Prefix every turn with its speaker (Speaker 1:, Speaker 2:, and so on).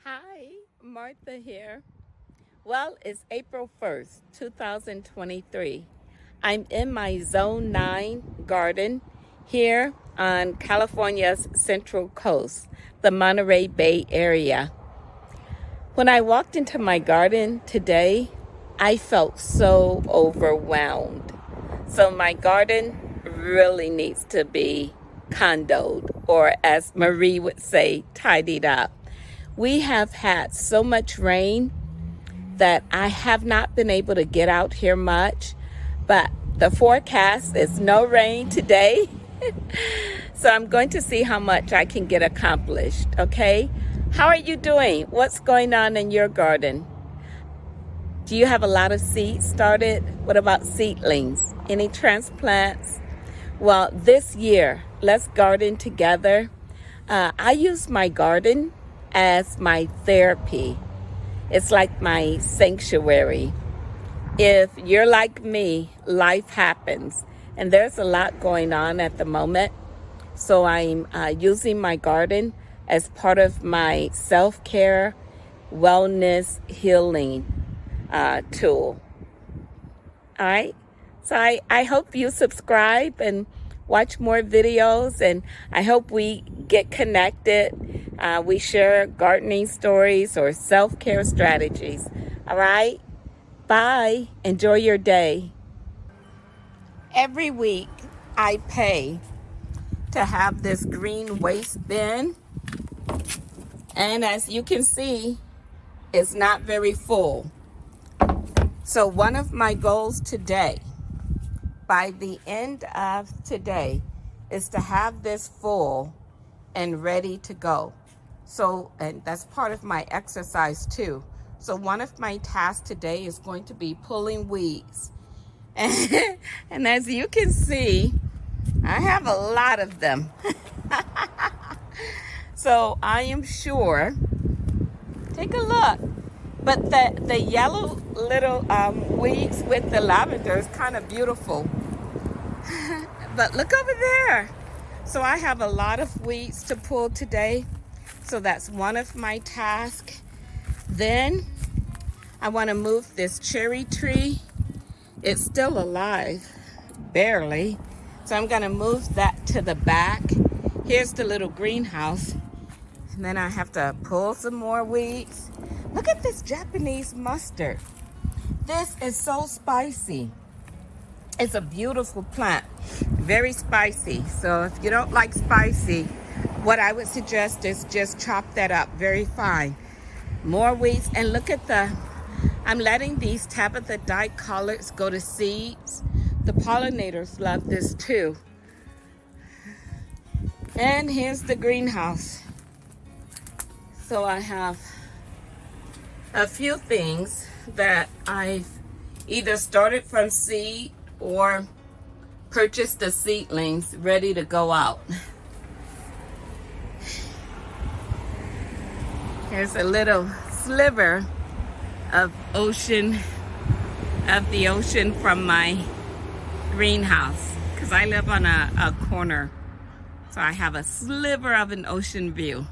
Speaker 1: Hi, Martha here. Well, it's April 1st, 2023. I'm in my Zone 9 garden here on California's Central Coast, the Monterey Bay area. When I walked into my garden today, I felt so overwhelmed. So my garden really needs to be condoed, or as Marie would say, tidied up. We have had so much rain that I have not been able to get out here much, but the forecast is no rain today. So I'm going to see how much I can get accomplished, okay? How are you doing? What's going on in your garden? Do you have a lot of seeds started? What about seedlings? Any transplants? Well, this year, let's garden together. I use my garden as my therapy. It's like my sanctuary. If you're like me, life happens, and there's a lot going on at the moment. So I'm using my garden as part of my self-care, wellness, healing tool. All right. So I hope you subscribe and watch more videos, and I hope we get connected. We share gardening stories or self-care strategies. All right. Bye. Enjoy your day. Every week I pay to have this green waste bin, and as you can see, it's not very full. So one of my goals today, by the end of today, is to have this full and ready to go. So, and that's part of my exercise too. So one of my tasks today is going to be pulling weeds. And as you can see, I have a lot of them. So I am sure, take a look. But the yellow little weeds with the lavender is kind of beautiful. But look over there. So I have a lot of weeds to pull today. So that's one of my tasks. Then I want to move this cherry tree. It's still alive, barely. So I'm going to move that to the back. Here's the little greenhouse. And then I have to pull some more weeds. Look at this Japanese mustard. This is so spicy. It's a beautiful plant, very spicy. So if you don't like spicy, what I would suggest is just chop that up very fine. More weeds, and look at I'm letting these Tabitha dyke collards go to seeds. The pollinators love this too. And here's the greenhouse. So I have a few things that I've either started from seed or purchased the seedlings ready to go out. Here's a little sliver of the ocean from my greenhouse, because I live on a corner. So I have a sliver of an ocean view.